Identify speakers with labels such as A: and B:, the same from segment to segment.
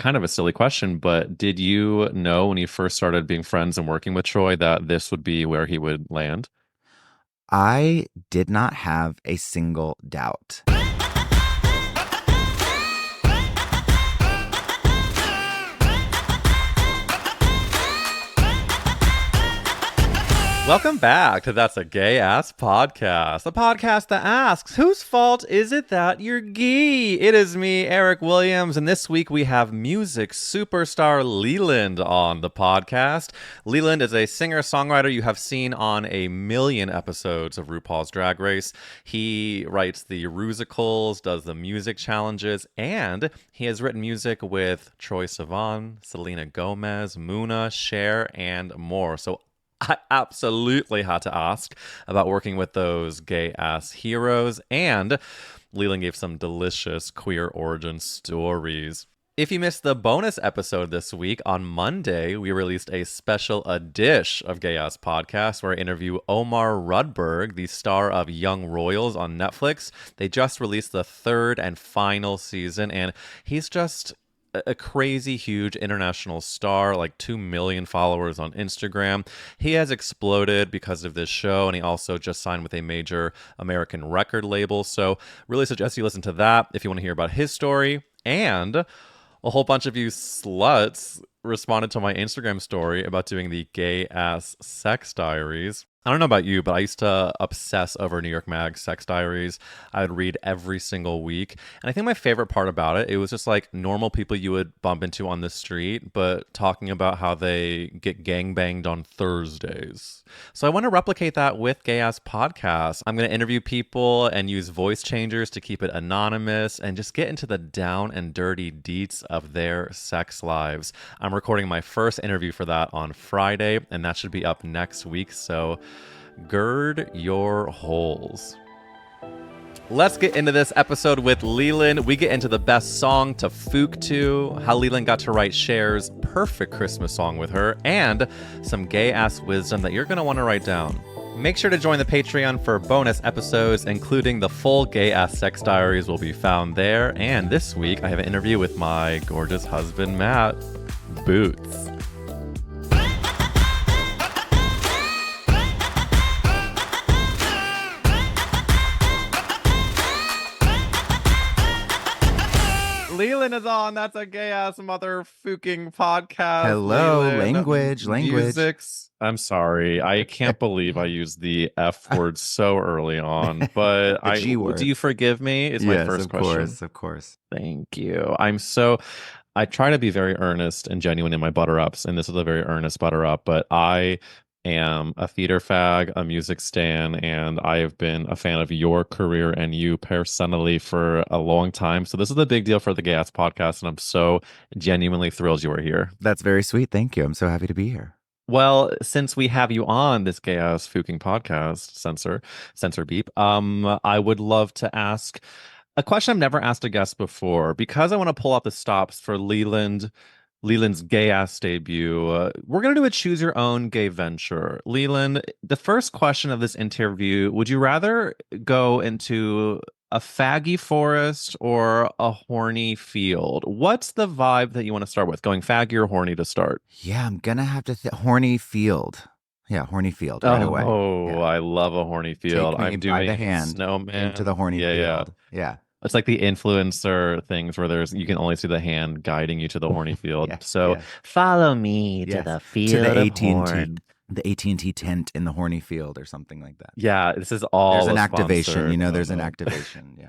A: kind of a silly question, but did you know when you first started being friends and working with Troy that this would be where he would land?
B: I did not have a single doubt.
A: Welcome back to That's a Gay Ass Podcast, the podcast that asks, whose fault is it that you're gay? It is me, Eric Williams, and this week we have music superstar Leland on the podcast. Leland is a singer-songwriter you have seen on a million episodes of RuPaul's Drag Race. He writes the Rusicals, does the music challenges, and he has written music with Troye Sivan, Selena Gomez, Muna, Cher, and more. So I absolutely had to ask about working with those gay-ass heroes, and Leland gave some delicious queer origin stories. If you missed the bonus episode this week, on Monday, we released a special dish of Gay Ass Podcast where I interview Omar Rudberg, the star of Young Royals on Netflix. They just released the third and final season, and he's just a crazy huge international star, like 2 million followers on Instagram. He has exploded because of this show, and he also just signed with a major American record label. So really suggest you listen to that if you want to hear about his story. And a whole bunch of you sluts responded to my Instagram story about doing the gay ass sex diaries. I don't know about you, but I used to obsess over New York Mag Sex Diaries. I would read every single week. And I think my favorite part about it was just like normal people you would bump into on the street, but talking about how they get gangbanged on Thursdays. So I want to replicate that with Gay Ass Podcasts. I'm going to interview people and use voice changers to keep it anonymous and just get into the down and dirty deets of their sex lives. I'm recording my first interview for that on Friday, and that should be up next week. So gird your holes. Let's get into this episode with Leland. We get into the best song to fook to, how Leland got to write Cher's perfect Christmas song with her, and some gay-ass wisdom that you're going to want to write down. Make sure to join the Patreon for bonus episodes, including the full gay-ass sex diaries will be found there. And this week, I have an interview with my gorgeous husband, Matt Boots. Leland is on. That's a gay ass motherfucking podcast.
B: Hello,
A: Leland.
B: language.
A: Musics. I'm sorry. I can't believe I used the F word so early on. But
B: G word.
A: Do you forgive me? Is my first question.
B: Of course.
A: Thank you. I try to be very earnest and genuine in my butter ups, and this is a very earnest butter up, but I am a theater fag, a music stan, and I have been a fan of your career and you personally for a long time. So this is a big deal for the Gay Ass Podcast, and I'm so genuinely thrilled you are here.
B: That's very sweet. Thank you. I'm so happy to be here.
A: Well, since we have you on this Gay Ass Fucking Podcast, censor beep, I would love to ask a question I've never asked a guest before, because I want to pull out the stops for Leland's gay ass debut. We're going to do a choose your own gay venture. Leland, the first question of this interview, would you rather go into a faggy forest or a horny field? What's the vibe that you want to start with? Going faggy or horny to start?
B: Yeah, I'm going to have to horny field. Yeah, horny field right away.
A: Oh,
B: yeah.
A: I love a horny field.
B: I'm doing by the hand
A: snowman
B: into the horny field. Yeah.
A: It's like the influencer things where you can only see the hand guiding you to the horny field. Follow me to the field
B: to the
A: AT&T,
B: horn. The AT&T tent in the horny field or something like that.
A: Yeah, this is all.
B: There's an activation. There's an activation. Yeah.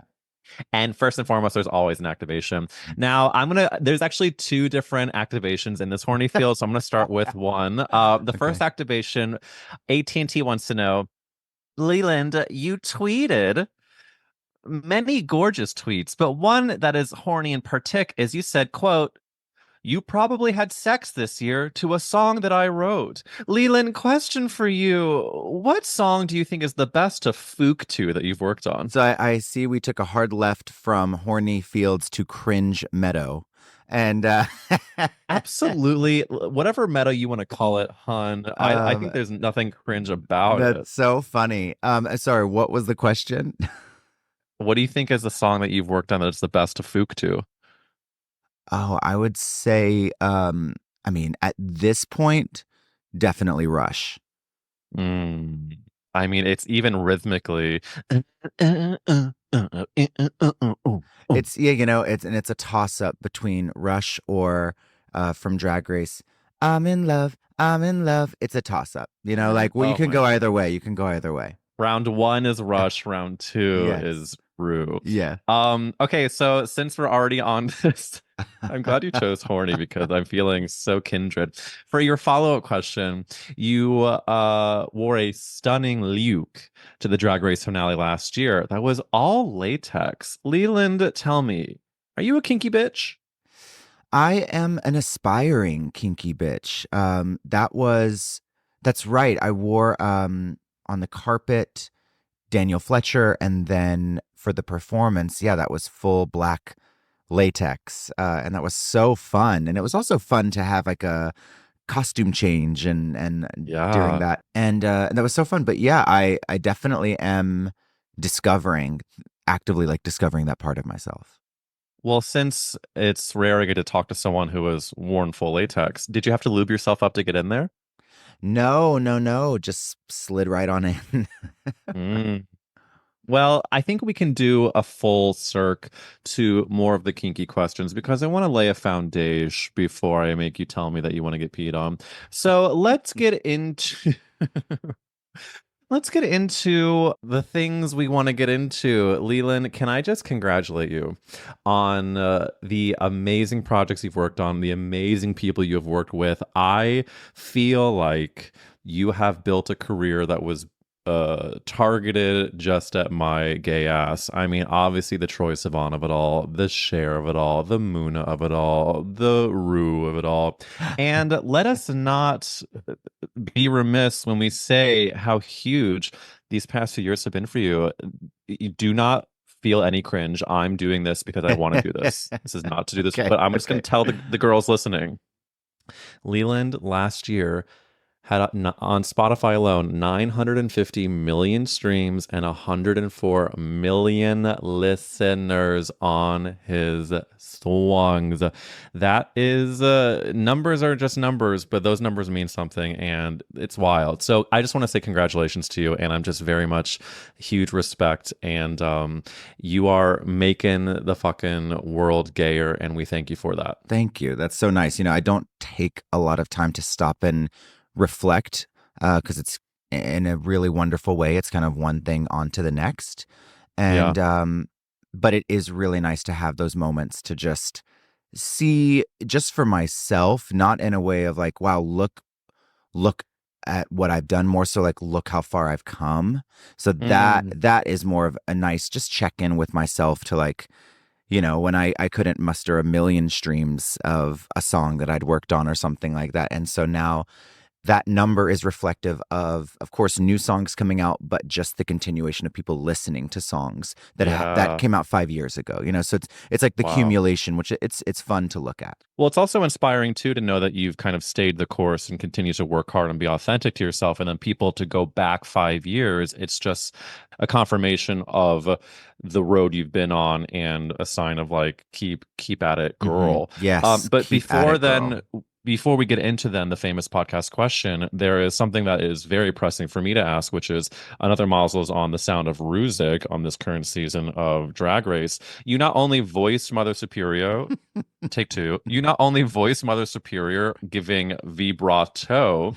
A: And first and foremost, there's always an activation. Now, there's actually two different activations in this horny field. So I'm going to start with one. The first activation, AT&T wants to know, Leland, you tweeted many gorgeous tweets, but one that is horny in partic is you said, quote, "You probably had sex this year to a song that I wrote." Leland, question for you. What song do you think is the best to fook to that you've worked on?
B: So I see we took a hard left from horny fields to cringe meadow. And
A: absolutely, whatever meadow you want to call it, hun. I think there's nothing cringe about it.
B: That's so funny. Sorry, what was the question?
A: What do you think is the song that you've worked on that's the best to fook to?
B: Oh, I would say, I mean, at this point, definitely Rush.
A: Mm. I mean, it's even rhythmically.
B: It's yeah, you know, it's a toss up between Rush or from Drag Race. I'm in love. I'm in love. It's a toss up. You know, like well, you
A: Oh
B: can
A: my
B: go
A: God.
B: either way. You can go either way.
A: Round one is Rush, round two
B: Yes.
A: is Rue.
B: Yeah.
A: Okay, so since we're already on this, I'm glad you chose horny because I'm feeling so kindred. For your follow-up question, you wore a stunning Luke to the Drag Race finale last year. That was all latex. Leland, tell me, are you a kinky bitch?
B: I am an aspiring kinky bitch. That's right. I wore on the carpet Daniel Fletcher, and then for the performance, yeah, that was full black latex, and that was so fun. And it was also fun to have like a costume change and during
A: Yeah.
B: that, and that was so fun. But yeah, I definitely am discovering actively like discovering that part of myself.
A: Well, since it's rare I get to talk to someone who has worn full latex, did you have to lube yourself up to get in there?
B: No, no, no, just slid right on in.
A: Mm. Well, I think we can do a full circ to more of the kinky questions because I want to lay a foundation before I make you tell me that you want to get peed on. So let's get into let's get into the things we want to get into. Leland, can I just congratulate you on the amazing projects you've worked on, the amazing people you have worked with? I feel like you have built a career that was targeted just at my gay ass. I mean, obviously the Troye Sivan of it all, the Cher of it all, the Muna of it all, the Rue of it all. And let us not be remiss when we say how huge these past few years have been for you. You do not feel any cringe. I'm doing this because I want to do this. This is not to do this,
B: Okay,
A: but I'm just going
B: okay.
A: to tell the girls listening. Leland last year had on Spotify alone 950 million streams and 104 million listeners on his songs. That is numbers are just numbers, but those numbers mean something and it's wild. So I just want to say congratulations to you and I'm just very much huge respect and you are making the fucking world gayer and we thank you for that.
B: Thank you. That's so nice. You know, I don't take a lot of time to stop and reflect because it's in a really wonderful way. It's kind of one thing on to the next.
A: Yeah.
B: And, but it is really nice to have those moments to just see just for myself, not in a way of like, wow, look at what I've done, more so like look how far I've come. So that
A: Mm.
B: that is more of a nice just check in with myself to like, you know, when I couldn't muster a million streams of a song that I'd worked on or something like that. And so now that number is reflective of course, new songs coming out, but just the continuation of people listening to songs that
A: Yeah.
B: came out 5 years ago. You know, so it's like the
A: Wow.
B: accumulation, which it's fun to look at.
A: Well, it's also inspiring too to know that you've kind of stayed the course and continue to work hard and be authentic to yourself. And then people to go back 5 years, it's just a confirmation of the road you've been on and a sign of like keep at it, girl.
B: Yes,
A: But
B: keep at it, girl.
A: before we get into then the famous podcast question, there is something that is very pressing for me to ask, which is another Maslow's on the sound of Rusic on this current season of Drag Race. You not only voiced Mother Superior, take two. You not only voice Mother Superior giving vibrato,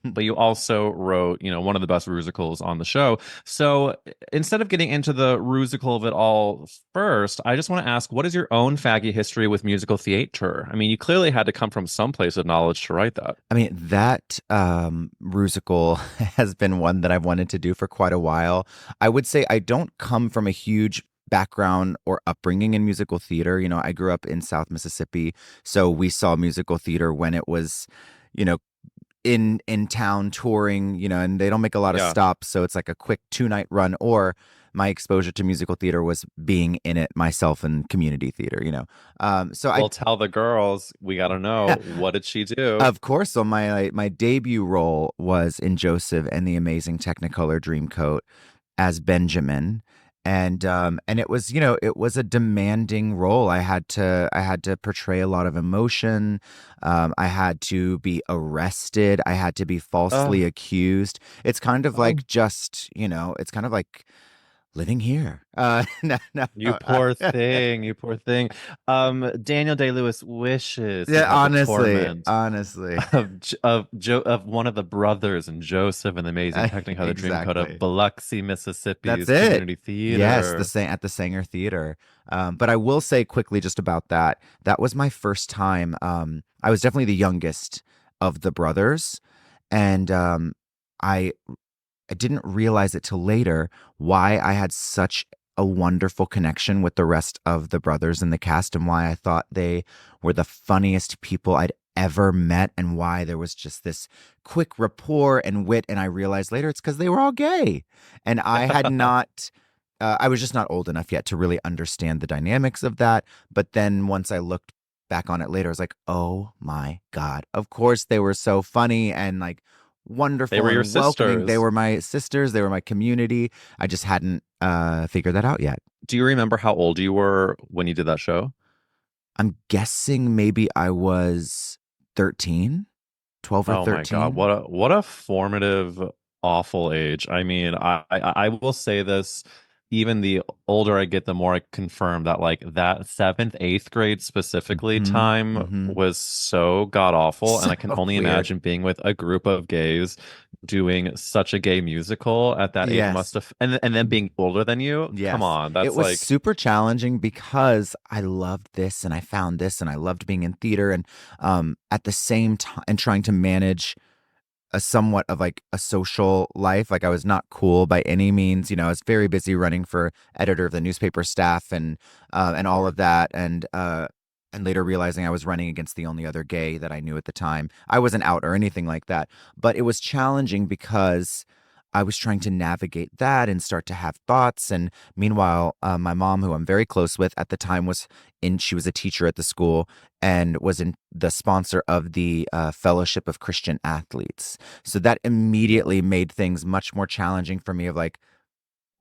A: but you also wrote, one of the best musicals on the show. So instead of getting into the musical of it all first, I just want to ask, what is your own faggy history with musical theater? I mean, you clearly had to come from some place of knowledge to write that.
B: I mean, that Rusical has been one that I've wanted to do for quite a while. I would say I don't come from a huge background or upbringing in musical theater. You know, I grew up in South Mississippi, so we saw musical theater when it was, you know, in town touring, you know, and they don't make a lot of
A: Yeah.
B: stops, so it's like a quick 2 night run. Or my exposure to musical theater was being in it myself in community theater, you know. So I
A: Well, tell the girls, we got to know, what did she do?
B: Of course. So my debut role was in Joseph and the Amazing Technicolor Dreamcoat as Benjamin. and it was, it was a demanding role. I had to portray a lot of emotion. I had to be arrested. I had to be
A: Uh,
B: falsely accused. It's kind of
A: oh,
B: like just, it's kind of like living here. No, no,
A: you poor thing, you poor thing. Daniel Day-Lewis wishes he
B: yeah,
A: had the
B: honestly,
A: torment
B: honestly.
A: of one of the brothers in Joseph and the Amazing Technicolor Dreamcoat of
B: Exactly.
A: Biloxi,
B: That's
A: Mississippi's
B: it.
A: community
B: Yes,
A: theater.
B: at the Sanger Theater. But I will say quickly just about that. That was my first time. I was definitely the youngest of the brothers, and I I didn't realize it till later why I had such a wonderful connection with the rest of the brothers in the cast, and why I thought they were the funniest people I'd ever met, and why there was just this quick rapport and wit. And I realized later it's because they were all gay. And I had not, I was just not old enough yet to really understand the dynamics of that. But then once I looked back on it later, I was like, oh my God, of course they were so funny and like
A: They
B: wonderful
A: were your
B: and welcoming. They
A: sisters.
B: were my sisters. They were my community. I just hadn't figured that out yet.
A: Do you remember how old you were when you did that show?
B: I'm guessing maybe I was 13, 12 or
A: Oh my God,
B: 13.
A: what a formative, awful age. I mean, I will say this, even the older I get, the more I confirm that like that seventh, eighth grade specifically
B: Mm-hmm.
A: time
B: Mm-hmm.
A: was so god awful. And
B: So
A: I can only
B: weird.
A: imagine being with a group of gays doing such a gay musical at that age must
B: Yes.
A: have, and then being older than you. Come
B: Yes.
A: on,
B: It
A: that's
B: was
A: like,
B: super challenging because I loved this and I found this and I loved being in theater, and at the same time and trying to manage a somewhat of like a social life. Like I was not cool by any means. I was very busy running for editor of the newspaper staff and all
A: sure.
B: of that. And later realizing I was running against the only other gay that I knew at the time. I wasn't out or anything like that, but it was challenging because I was trying to navigate that and start to have thoughts. And meanwhile, my mom, who I'm very close with at the time, she was a teacher at the school and was in the sponsor of the Fellowship of Christian Athletes. So that immediately made things much more challenging for me. Of like,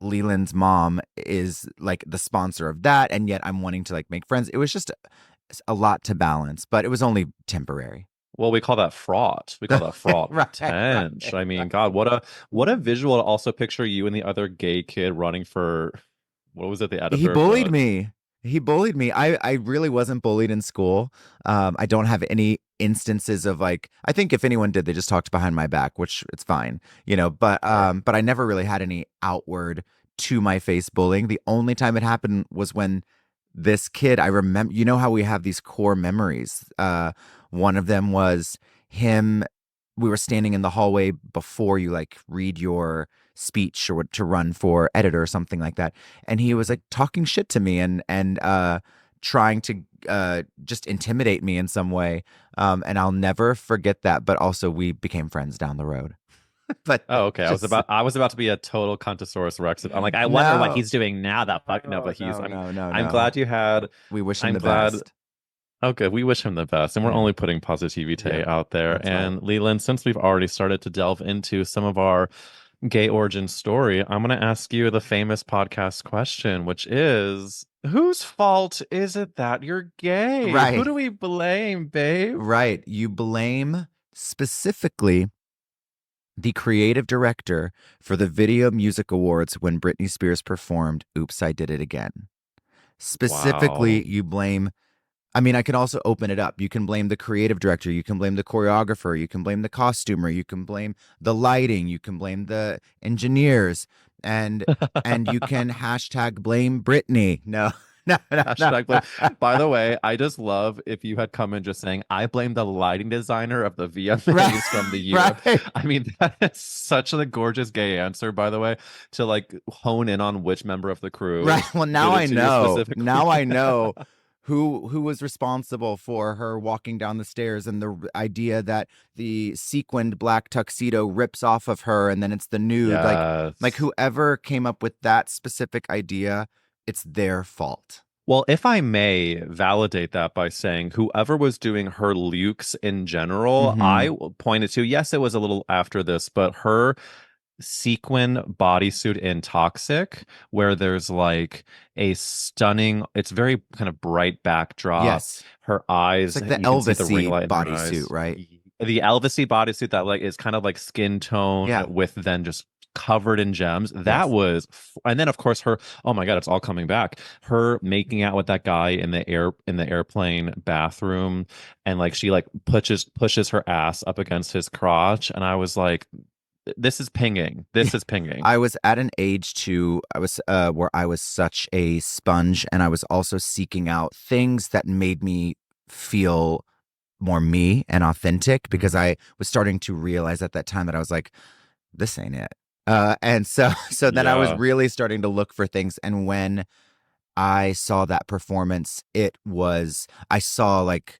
B: Leland's mom is like the sponsor of that, and yet I'm wanting to like make friends. It was just a lot to balance, but it was only temporary.
A: Well, we call that fraught. We call that fraught
B: Right, right,
A: potential. I mean,
B: right.
A: God, what a visual to also picture you and the other gay kid running for what was it, the
B: He
A: editor of
B: bullied
A: the
B: me. He bullied me. I really wasn't bullied in school. I don't have any instances of like, I think if anyone did, they just talked behind my back, which it's fine, but
A: Sure.
B: but I never really had any outward to my face bullying. The only time it happened was when this kid, I remember, how we have these core memories. One of them was him. We were standing in the hallway before you like read your speech or to run for editor or something like that, and he was like talking shit to me and trying to just intimidate me in some way. And I'll never forget that. But also, we became friends down the road. But
A: Oh, okay.
B: just
A: I was about to be a total Contosaurus Rex. I'm like, I wonder what
B: no,
A: he's doing now. That fuck no,
B: no,
A: but
B: no, no, no,
A: I'm
B: no.
A: glad you had.
B: We wish him
A: I'm
B: the
A: glad.
B: best.
A: Okay, we wish him the best, and we're
B: Yeah,
A: only putting positivity
B: yeah,
A: out there.
B: that's right.
A: And Leland, since we've already started to delve into some of our gay origin story, I'm going to ask you the famous podcast question, which is, whose fault is it that you're gay? Who
B: Right,
A: do we blame, babe?
B: right. You blame specifically the creative director for the Video Music Awards when Britney Spears performed Oops, I Did It Again.
A: Wow.
B: Specifically, you blame, I mean, I can also open it up. You can blame the creative director, you can blame the choreographer, you can blame the costumer, you can blame the lighting, you can blame the engineers, and you can hashtag blame Britney. No, no, no, no.
A: Hashtag blame. By the way, I just love if you had come in just saying, I blame the lighting designer of the
B: Right,
A: VMAs from the year.
B: right,
A: I mean, that is such a gorgeous gay answer, by the way, to like hone in on which member of the crew
B: right. Well, now
A: did it
B: I
A: to you
B: know.
A: specifically.
B: Now I know who was responsible for her walking down the stairs, and the idea that the sequined black tuxedo rips off of her and then it's the nude. Like
A: Yes.
B: whoever came up with that specific idea, it's their fault.
A: Well, if I may validate that by saying whoever was doing her lukes in general,
B: Mm-hmm.
A: I pointed to, yes, it was a little after this, but her sequin bodysuit in Toxic, where there's like a stunning, it's very kind of bright backdrop.
B: Yes.
A: Her
B: It's
A: eyes,
B: like the
A: you can see the ring
B: Elvis-y
A: light in her
B: bodysuit,
A: eyes.
B: right?
A: The Elvis-y bodysuit that like is kind of like skin tone
B: Yeah.
A: with then just covered in gems. That
B: Yes.
A: was, and then of course her, oh my God, it's all coming back. Her making out with that guy in the airplane bathroom, and like she like pushes her ass up against his crotch, and I was like, this is pinging.
B: Yeah.
A: This is pinging.
B: I was at an age too, I was where I was such a sponge, and I was also seeking out things that made me feel more me and authentic, because
A: Mhm.
B: I was starting to realize at that time that I was like, this ain't it. And so so then I was
A: Yeah.
B: really starting to look for things, and when I saw that performance, it was I saw like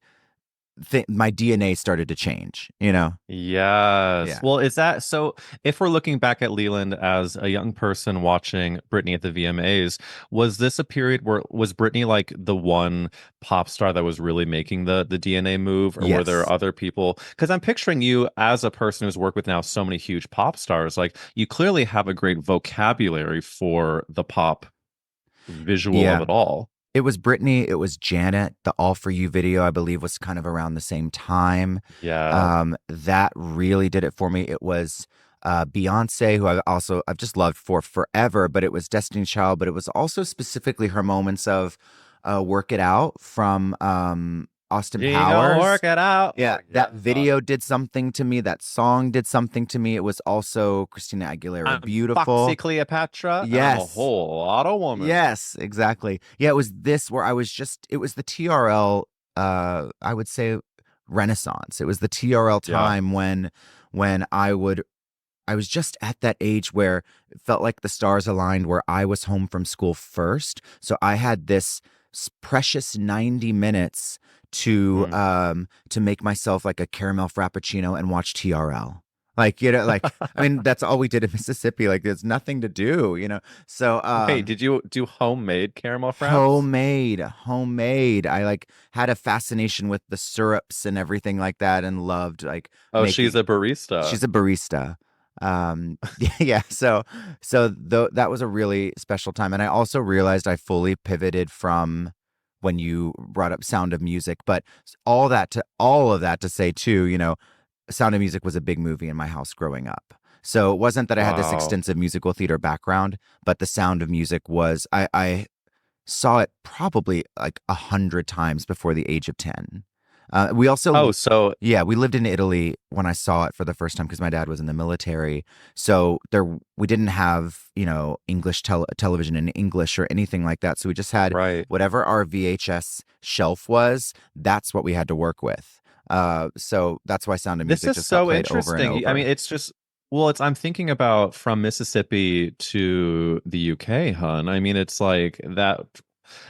B: my DNA started to change, you know?
A: Yes.
B: Yeah.
A: Well, is that so? If we're looking back at Leland as a young person watching Britney at the VMAs, was this a period where was Britney like the one pop star that was really making the DNA move, or were there
B: Yes.
A: other people? Because I'm picturing you as a person who's worked with now so many huge pop stars. Like you clearly have a great vocabulary for the pop visual of
B: Yeah.
A: it all.
B: It was Britney, it was Janet. The All For You video, I believe, was kind of around the same time.
A: Yeah.
B: That really did it for me. It was Beyonce, who I've just loved for forever, but it was Destiny's Child, but it was also specifically her moments of Work It Out from Austin
A: You gonna
B: Powers.
A: work it out.
B: Yeah,
A: Yeah.
B: that video did something to me. That song did something to me. It was also Christina Aguilera,
A: I'm Foxy
B: Beautiful.
A: Cleopatra, and I'm a
B: Yes.
A: whole lot of woman.
B: Yes, exactly. Yeah, it was this where it was the TRL, I would say renaissance. It was the TRL
A: Yeah.
B: time when I was just at that age where it felt like the stars aligned, where I was home from school first. So I had this precious 90 minutes
A: Mm.
B: to make myself like a caramel frappuccino and watch TRL. Like, you know, like I mean, that's all we did in Mississippi. Like there's nothing to do, you know. So
A: Wait, did you do homemade caramel fraps?
B: homemade. I like had a fascination with the syrups and everything like that, and loved like
A: Oh, she's
B: making.
A: a barista.
B: She's a barista. Yeah, that was a really special time, and I also realized I fully pivoted from when you brought up Sound of Music, but all of that to say too, you know, Sound of Music was a big movie in my house growing up. So it wasn't that I had this
A: Wow.
B: extensive musical theater background, but the Sound of Music was I saw it probably like 100 times before the age of 10. We
A: Oh,
B: also,
A: so
B: yeah, we lived in Italy when I saw it for the first time because my dad was in the military. So we didn't have, you know, English television in English or anything like that. So we just had
A: right.
B: whatever our VHS shelf was. That's what we had to work with. So that's why Sound of
A: This
B: Music
A: is
B: just got
A: so
B: played over and
A: interesting. I mean,
B: over.
A: it's just, well, it's, I'm thinking about from Mississippi to the UK, hun. I mean, it's like that.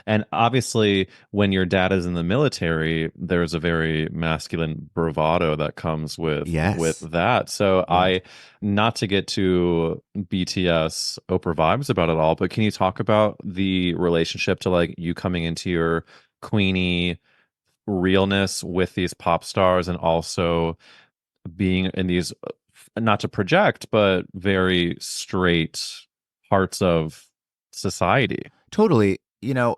A: And obviously, when your dad is in the military, there's a very masculine bravado that comes with
B: Yes.
A: that. So
B: Yes.
A: not to get too BTS Oprah vibes about it all, but can you talk about the relationship to like you coming into your Queenie realness with these pop stars, and also being in these, not to project, but very straight parts of society?
B: Totally. You know,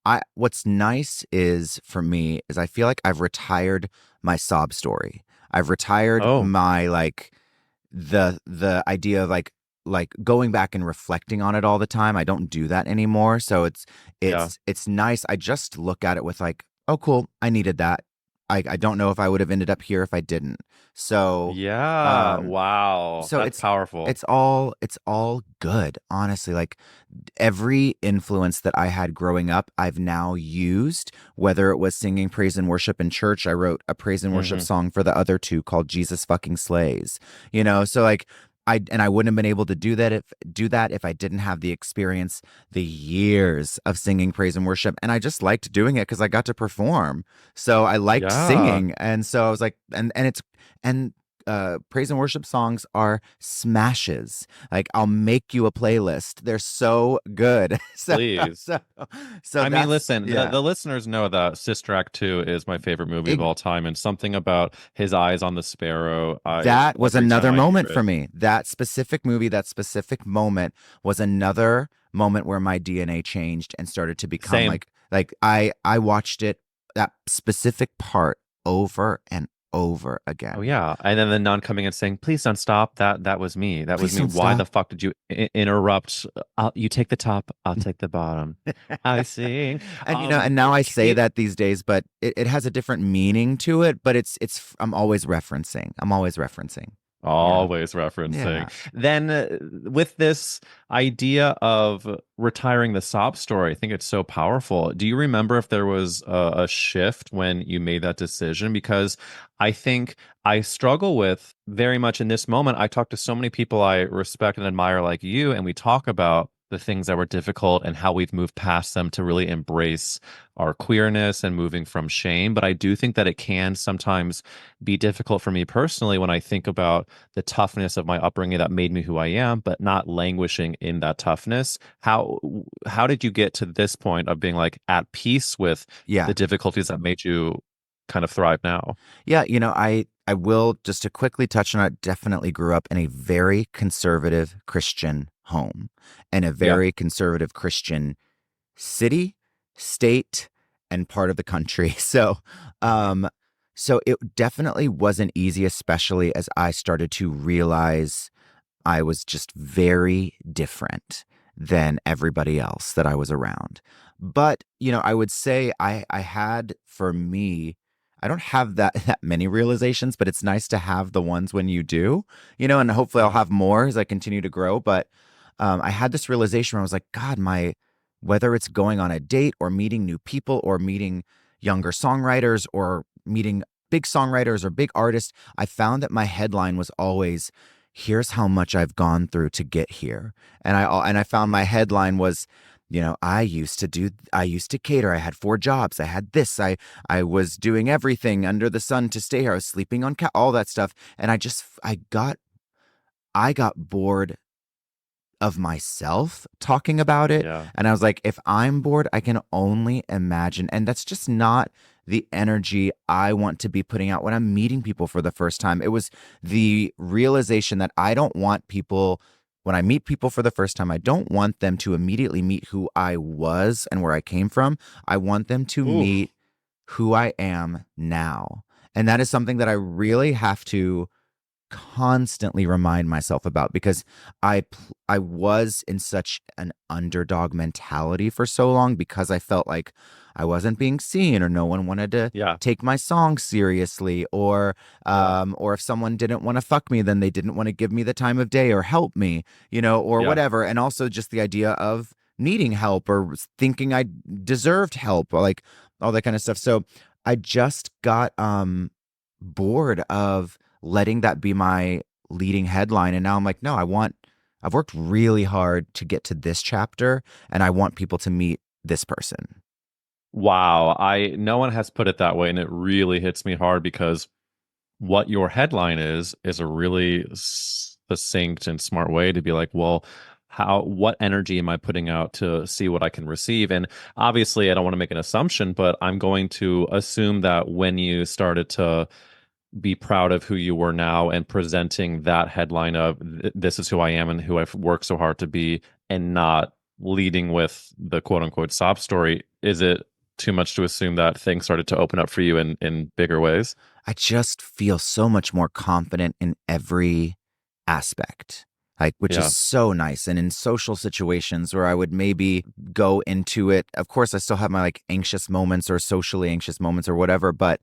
B: I what's nice is for me is I feel like I've retired my sob story. I've retired
A: Oh,
B: my like the idea of like going back and reflecting on it all the time. I don't do that anymore. So
A: yeah.
B: it's nice. I just look at it with like, oh cool, I needed that. I don't know if I would have ended up here if I didn't. So
A: Yeah.
B: um
A: Wow.
B: so
A: That's powerful.
B: it's all good, honestly. Like every influence that I had growing up, I've now used, whether it was singing praise and worship in church. I wrote a praise and worship
A: Hmm.
B: song for the other two called Jesus Fucking Slays. You know, so like I wouldn't have been able to do that if I didn't have the experience, the years of singing praise and worship. And I just liked doing it because I got to perform. So I liked
A: Yeah.
B: singing. And so I was like, and praise and worship songs are smashes. Like I'll make you a playlist. They're so good. so
A: Please.
B: so so
A: I mean,
B: that's
A: listen,
B: yeah.
A: the listeners know that Sister Act 2 is my favorite movie of
B: It,
A: all time, and something about his eyes on the sparrow,
B: that was
A: every time
B: another
A: I hear
B: moment
A: it.
B: for me. That specific movie, that specific moment was another moment where my DNA changed and started to become
A: Same.
B: like I watched it, that specific part, over and over
A: Oh
B: again.
A: yeah, and then the nun coming and saying, "Please don't stop." That was me. That was
B: Please
A: me.
B: don't
A: Why the
B: stop.
A: fuck did you interrupt? You take the top. I'll take the bottom. I sing.
B: And and now I say that these days, but it has a different meaning to it. But I'm always referencing. I'm always referencing. Yeah,
A: Always referencing.
B: yeah,
A: Then, with this idea of retiring the sob story, I think it's so powerful. Do you remember if there was a shift when you made that decision? Because I think I struggle with very much in this moment. I talk to so many people I respect and admire like you, and we talk about the things that were difficult and how we've moved past them to really embrace our queerness and moving from shame. But I do think that it can sometimes be difficult for me personally when I think about the toughness of my upbringing that made me who I am, but not languishing in that toughness. How did you get to this point of being like at peace with
B: yeah.
A: the difficulties that made you kind of thrive now?
B: Yeah, I will just to quickly touch on it. Definitely grew up in a very conservative Christian home and a
A: Yeah.
B: very conservative Christian city, state, and part of the country. Um, so it definitely wasn't easy, especially as I started to realize I was just very different than everybody else that I was around. But, I would say I had for me, I don't have that many realizations, but it's nice to have the ones when you do, and hopefully I'll
A: Yeah.
B: have more as I continue to grow. But I had this realization where I was like, God, whether it's going on a date or meeting new people or meeting younger songwriters or meeting big songwriters or big artists, I found that my headline was always, here's how much I've gone through to get here. And I found my headline was, I used to cater. I had 4 jobs. I had this. I was doing everything under the sun to stay here. I was sleeping on all that stuff. And I got bored of myself talking about it.
A: Yeah.
B: And I was like, if I'm bored, I can only imagine. And that's just not the energy I want to be putting out when I'm meeting people for the first time. It was the realization that I don't want people, when I meet people for the first time, I don't want them to immediately meet who I was and where I came from. I want them to
A: Oof.
B: meet who I am now. And that is something that I really have to constantly remind myself about, because I was in such an underdog mentality for so long, because I felt like I wasn't being seen, or no one wanted to
A: Yeah.
B: take my song seriously,
A: Yeah.
B: or if someone didn't want to fuck me, then they didn't want to give me the time of day or help me, or
A: Yeah.
B: whatever. And also just the idea of needing help or thinking I deserved help, or like all that kind of stuff. So I just got bored of letting that be my leading headline. And now I'm like, no, I've worked really hard to get to this chapter, and I want people to meet this person.
A: Wow. No one has put it that way, and it really hits me hard because what your headline is a really succinct and smart way to be like, well, what energy am I putting out to see what I can receive? And obviously, I don't want to make an assumption, but I'm going to assume that when you started to be proud of who you were now and presenting that headline of this is who I am and who I've worked so hard to be, and not leading with the quote unquote sob story, is it too much to assume that things started to open up for you in bigger ways?
B: I just feel so much more confident in every aspect, like, which is
A: Yeah.
B: so nice. And in social situations where I would maybe go into it, of course, I still have my like anxious moments or socially anxious moments or whatever, but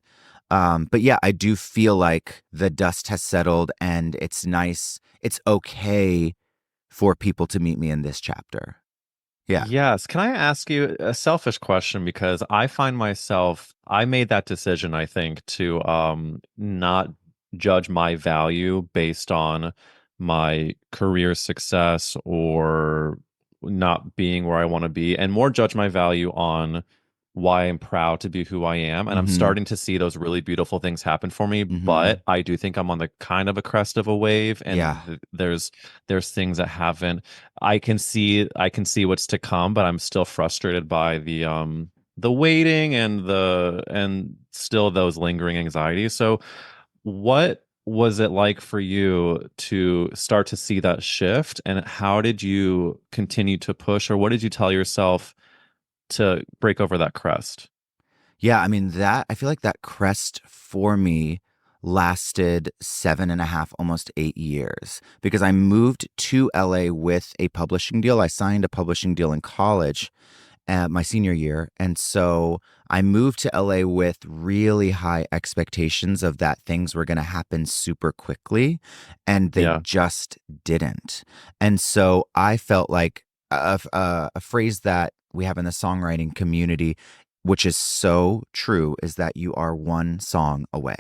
B: yeah, I do feel like the dust has settled, and it's nice. It's okay for people to meet me in this chapter. Yeah.
A: Yes. Can I ask you a selfish question? Because I made that decision, I think, to not judge my value based on my career success or not being where I want to be, and more judge my value on why I'm proud to be who I am. And I'm
B: Mm-hmm.
A: starting to see those really beautiful things happen for me.
B: Mm-hmm.
A: But I do think I'm on the kind of a crest of a wave, and
B: Yeah.
A: there's things that haven't. I can see what's to come, but I'm still frustrated by the waiting and still those lingering anxieties. So what was it like for you to start to see that shift, and how did you continue to push, or what did you tell yourself to break over that crest?
B: Yeah, I mean that I feel like that crest for me lasted 7.5, almost 8 years because I moved to LA with a publishing deal. I signed a publishing deal in college my senior year. And so I moved to LA with really high expectations of that things were going to happen super quickly, and they
A: Yeah.
B: just didn't. And so I felt like a phrase that we have in the songwriting community, which is so true, is that you are one song away.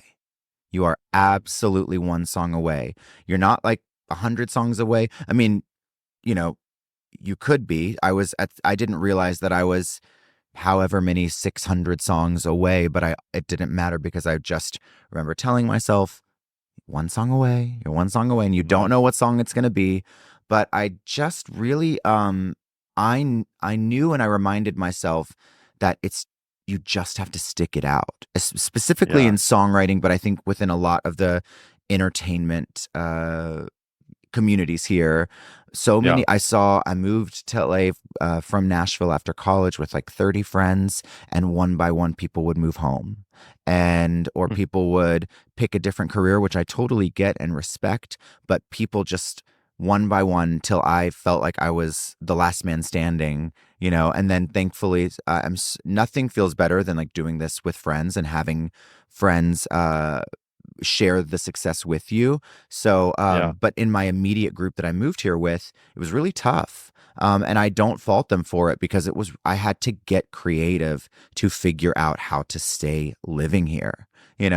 B: You are absolutely one song away. You're not like 100 songs away. I mean, you know, you could be. I didn't realize that I was however many 600 songs away, but it didn't matter because I just remember telling myself, one song away, you're one song away, and you don't
A: Mhm.
B: know what song it's going to be. But I just really, I knew and I reminded myself that you just have to stick it out, specifically in
A: Yeah.
B: songwriting, but I think within a lot of the entertainment, communities here. So
A: Yeah.
B: many. I moved to LA from Nashville after college with like 30 friends, and one by one, people would move home, or
A: Mm.
B: people would pick a different career, which I totally get and respect. But people just one by one till I felt like I was the last man standing, and then thankfully, nothing feels better than like doing this with friends and having friends share the success with you. So,
A: Yeah.
B: but in my immediate group that I moved here with, it was really tough. And I don't fault them for it because I had to get creative to figure out how to stay living here,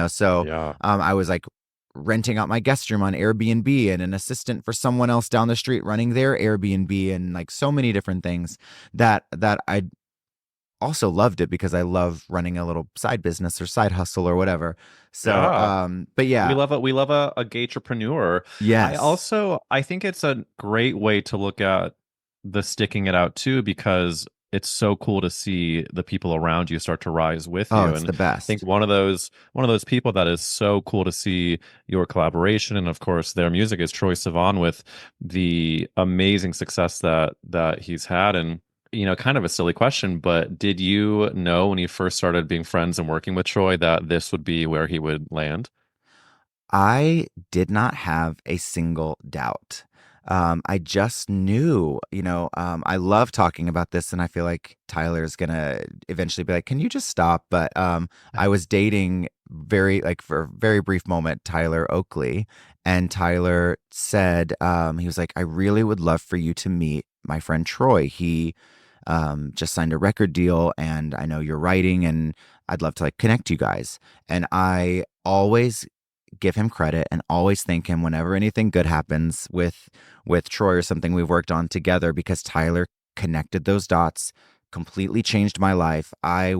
B: So,
A: Yeah.
B: I was like renting out my guest room on Airbnb and an assistant for someone else down the street running their Airbnb and like so many different things that I also loved it because I love running a little side business or side hustle or whatever. So,
A: Yeah.
B: but
A: We
B: yeah,
A: love a we love a entrepreneur.
B: yes.
A: I think it's a great way to look at the sticking it out too, because it's so cool to see the people around you start to rise with
B: Oh,
A: you.
B: it's
A: And
B: the
A: I think
B: best.
A: one of those people that is so cool to see your collaboration, and of course their music, is Troye Sivan, with the amazing success that he's had. And kind of a silly question, but did you know when you first started being friends and working with Troy that this would be where he would land?
B: I did not have a single doubt. I just knew, I love talking about this, and I feel like Tyler's gonna eventually be like, "Can you just stop?" But I was dating for a very brief moment Tyler Oakley, and Tyler said he was like, "I really would love for you to meet my friend Troy. He just signed a record deal, and I know you're writing, and I'd love to like connect you guys." And I always give him credit and always thank him whenever anything good happens with Troy or something we've worked on together because Tyler connected those dots, completely changed my life. I'd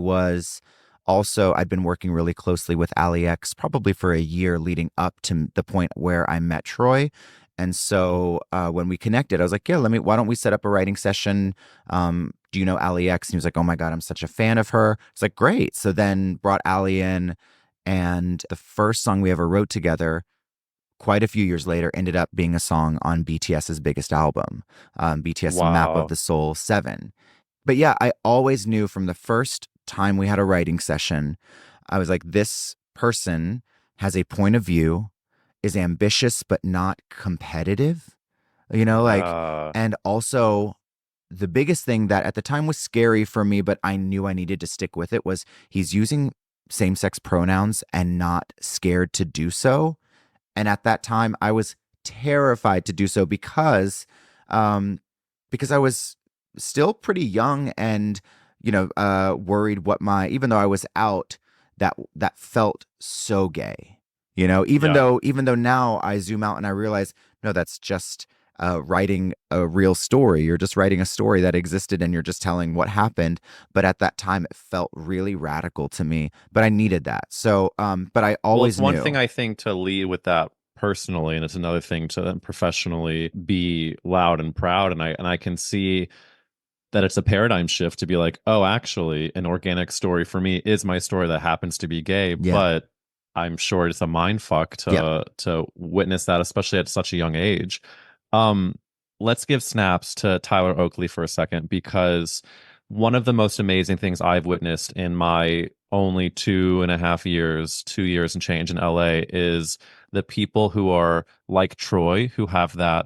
B: been working really closely with Ali X probably for a year leading up to the point where I met Troy. And so when we connected, I was like, yeah, why don't we set up a writing session? Do you know Ali X? And he was like, oh my God, I'm such a fan of her. It's like, great. So then brought Ali in, and the first song we ever wrote together, quite a few years later, ended up being a song on BTS's biggest album, BTS Map of
A: Wow.
B: the Soul 7. But yeah, I always knew from the first time we had a writing session, I was like, this person has a point of view, is ambitious, but not competitive,
A: Yeah.
B: and also the biggest thing that at the time was scary for me, but I knew I needed to stick with it was he's using same sex pronouns and not scared to do so. And at that time, I was terrified to do so um, because I was still pretty young and, worried even though I was out, that felt so gay,
A: Yeah.
B: even though now I zoom out and I realize, no, that's just writing a real story. You're just writing a story that existed and you're just telling what happened. But at that time, it felt really radical to me. But I needed that. So, but I
A: Well, it's
B: always
A: one thing
B: knew.
A: I think to lead with that personally, and it's another thing to then professionally be loud and proud. And I can see that it's a paradigm shift to be like, oh, actually, an organic story for me is my story that happens to be gay,
B: Yeah.
A: but I'm sure it's a mind fuck
B: Yeah.
A: to witness that, especially at such a young age. Um, let's give snaps to Tyler Oakley for a second, because one of the most amazing things I've witnessed in my only 2.5 years, 2 years and change in LA is the people who are like Troy, who have that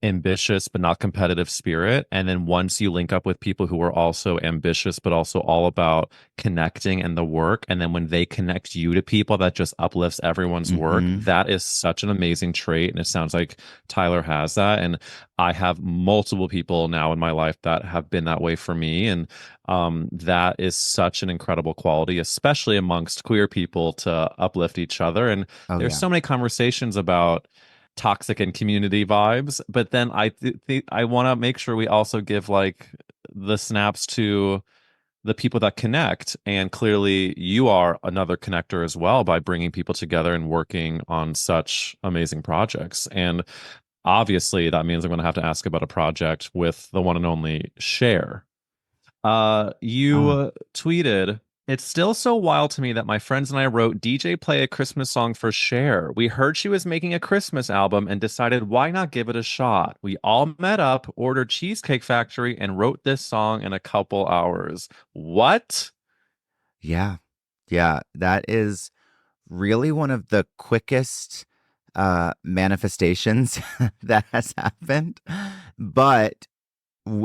A: ambitious but not competitive spirit. And then once you link up with people who are also ambitious but also all about connecting and the work, and then when they connect you to people that just uplifts everyone's work,
B: Hmm.
A: that is such an amazing trait. And it sounds like Tyler has that. And I have multiple people now in my life that have been that way for me. And that is such an incredible quality, especially amongst queer people, to uplift each other. And
B: Oh,
A: there's
B: yeah.
A: so many conversations about toxic and community vibes, but then I want to make sure we also give like the snaps to the people that connect, and clearly you are another connector as well by bringing people together and working on such amazing projects. And obviously that means I'm going to have to ask about a project with the one and only Cher. You
B: Oh,
A: tweeted, "It's still so wild to me that my friends and I wrote DJ play a Christmas song for Cher. We heard she was making a Christmas album and decided why not give it a shot. We all met up, ordered Cheesecake Factory, and wrote this song in a couple hours." What?
B: yeah. Yeah. That is really one of the quickest manifestations that has happened. But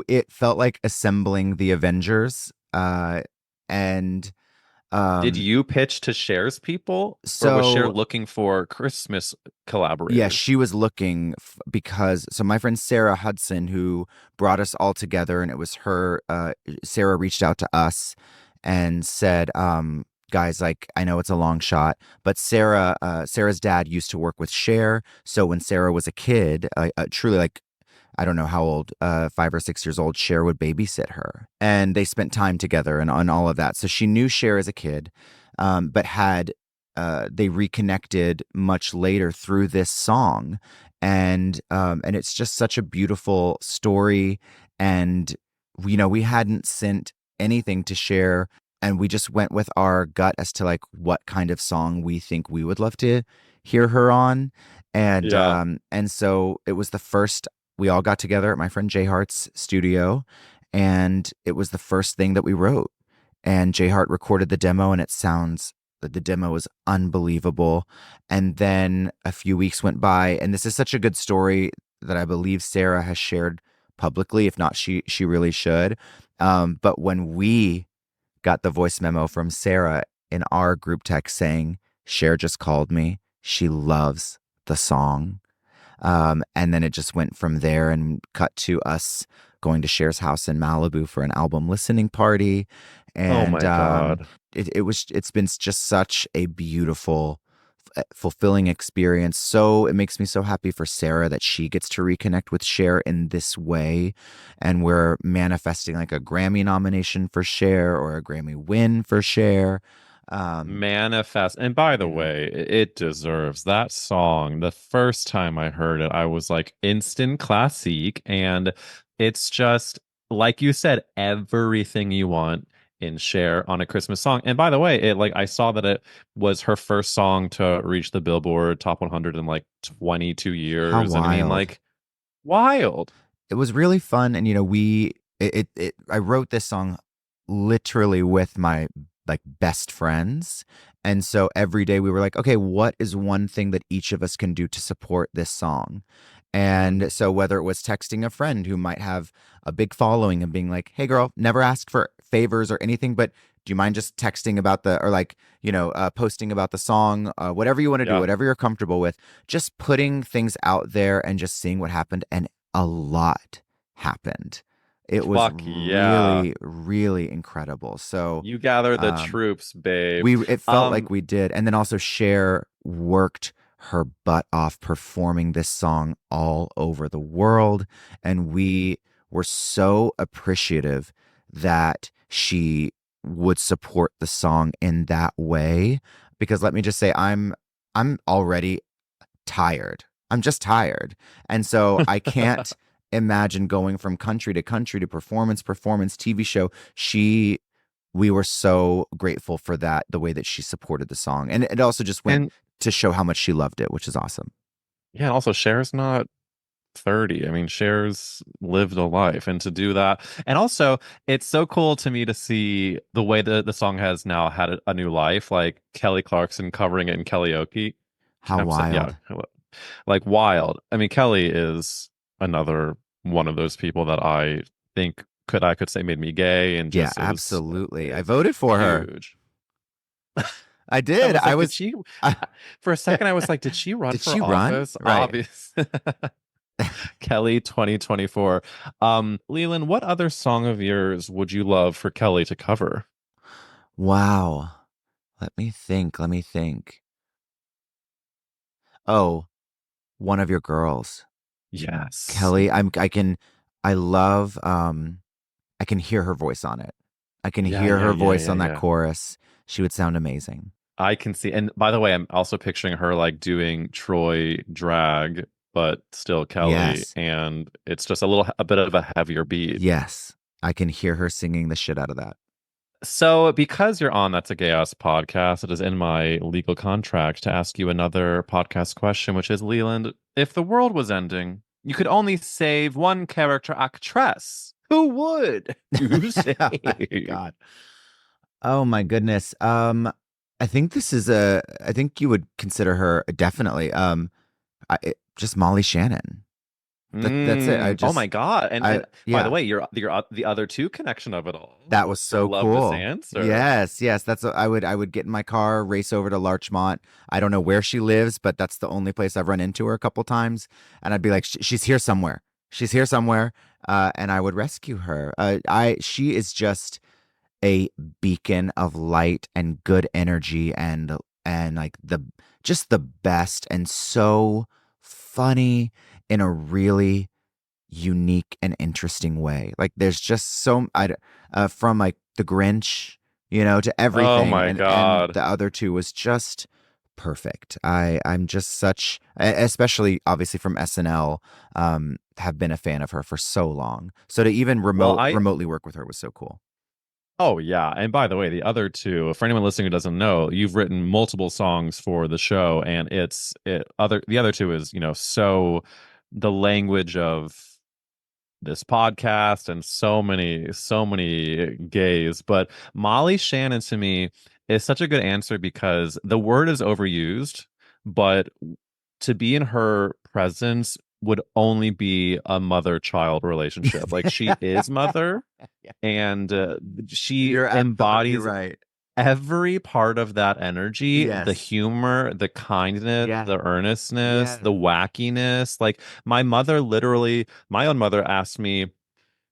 B: it felt like assembling the Avengers. And
A: Did
B: um,
A: you pitch to Cher's people, or was Cher
B: so
A: looking for Christmas
B: yeah,
A: collaborators?
B: she was looking because so my friend Sarah Hudson, who brought us all together, and it was her. Sarah reached out to us and said, "Guys, like I know it's a long shot, but Sarah's dad used to work with Cher. So when Sarah was a kid, truly like I don't know how old, 5 or 6 years old, Cher would babysit her. And they spent time together and on all of that. So she knew Cher as a kid, but they reconnected much later through this song. And it's just such a beautiful story. And, we hadn't sent anything to Cher. And we just went with our gut as to like what kind of song we think we would love to hear her on.
A: Yeah.
B: And so it was the first we all got together at my friend Jay Hart's studio, and it was the first thing that we wrote. And Jay Hart recorded the demo, and the demo was unbelievable. And then a few weeks went by, and this is such a good story that I believe Sarah has shared publicly. If not, she really should. But when we got the voice memo from Sarah in our group text saying, Cher just called me. She loves the song. And then it just went from there and cut to us going to Cher's house in Malibu for an album listening party.
A: Oh
B: And
A: my God.
B: it's been just such a beautiful, fulfilling experience. So it makes me so happy for Sarah that she gets to reconnect with Cher in this way. And we're manifesting like a Grammy nomination for Cher or a Grammy win for Cher.
A: Manifest. And by the
B: Yeah.
A: way, it deserves that song. The first time I heard it, I was like instant classique. And it's just, like you said, everything you want in Cher on a Christmas song. And by the way, it like I saw that it was her first song to reach the Billboard Top 100 in like 22
B: How
A: years. And I mean,
B: wild.
A: like, wild.
B: It was really fun. And, I wrote this song literally with my like best friends. And so every day we were like, okay, what is one thing that each of us can do to support this song?
A: Mm.
B: And so whether it was texting a friend who might have a big following and being like, hey girl, never ask for favors or anything, but do you mind just texting about or like, posting about the song, whatever you want to do,
A: Yeah.
B: whatever you're comfortable with, just putting things out there and just seeing what happened. And a lot happened. It was
A: Fuck yeah.
B: really, really incredible. So,
A: You gather the
B: um,
A: troops, babe.
B: it felt like
A: Um,
B: we did. And then also Cher worked her butt off performing this song all over the world. And we were so appreciative that she would support the song in that way. Because let me just say, I'm already tired. I'm just tired. And so I can't imagine going from country to performance, TV show. We were so grateful for that, the way that she supported the song. And it also just went
A: And
B: to show how much she loved it, which is awesome.
A: yeah, and also Cher's not 30. I mean, Cher's lived a life, and to do that, and also it's so cool to me to see the way the song has now had a new life, like Kelly Clarkson covering it in karaoke.
B: How
A: Yeah,
B: wild.
A: like wild. I mean, Kelly is another one of those people that I think I could say made me gay, and
B: Yeah,
A: just
B: absolutely. I
A: is
B: voted for her.
A: huge.
B: I
A: I
B: did.
A: was
B: I
A: like, did
B: was
A: she? For a second, I was like, did she run
B: Did
A: for
B: she run?
A: office?
B: Right.
A: Obvious. Kelly 2024. Leland, what other song of yours would you love for Kelly to cover?
B: Wow. Let me think. Let me think. Oh, one of your girls.
A: Yes.
B: Kelly, I love I can hear her voice on it. I can
A: Yeah,
B: hear
A: yeah,
B: her
A: yeah,
B: voice
A: yeah,
B: on that
A: yeah.
B: chorus. She would sound amazing.
A: I can see. And by the way, I'm also picturing her like doing Troy drag, but still Kelly.
B: Yes.
A: And it's just a bit of a heavier beat.
B: Yes. I can hear her singing the shit out of that.
A: So, because you're on That's a Gay Ass podcast, it is in my legal contract to ask you another podcast question, which is Leland, if the world was ending, you could only save one character actress. Who would you
B: Oh my
A: save?
B: God. Oh my goodness. I think you would consider her definitely just Molly Shannon. That's it.
A: Oh my God. And by the
B: Yeah.
A: way, you're the other two connection of it all
B: That was
A: was her
B: so
A: love this
B: cool.
A: answer.
B: Yes, yes. That's what I would get in my car, race over to Larchmont. I don't know where she lives, but that's the only place I've run into her a couple times. And I'd be like, she's here somewhere. She's here somewhere. And I would rescue her. She is just a beacon of light and good energy and like the best and so funny in a really unique and interesting way. Like there's just from like The Grinch, to
A: Oh
B: everything,
A: my
B: and
A: God.
B: the other two was just perfect. I'm just especially obviously from SNL, have been a fan of her for so long. So to even
A: Well,
B: remotely work with her was so cool.
A: oh yeah, and by the way, the other two, for anyone listening who doesn't know, you've written multiple songs for the show, and the other two is so the language of this podcast and so many gays. But Molly Shannon to me is such a good answer because the word is overused, but to be in her presence would only be a mother-child relationship. Like she is mother
B: Yeah.
A: and she
B: You're
A: embodies
B: right.
A: every part of that energy, the
B: Yes.
A: humor, the kindness,
B: Yes.
A: the earnestness,
B: Yes.
A: the wackiness. Like my own mother asked me,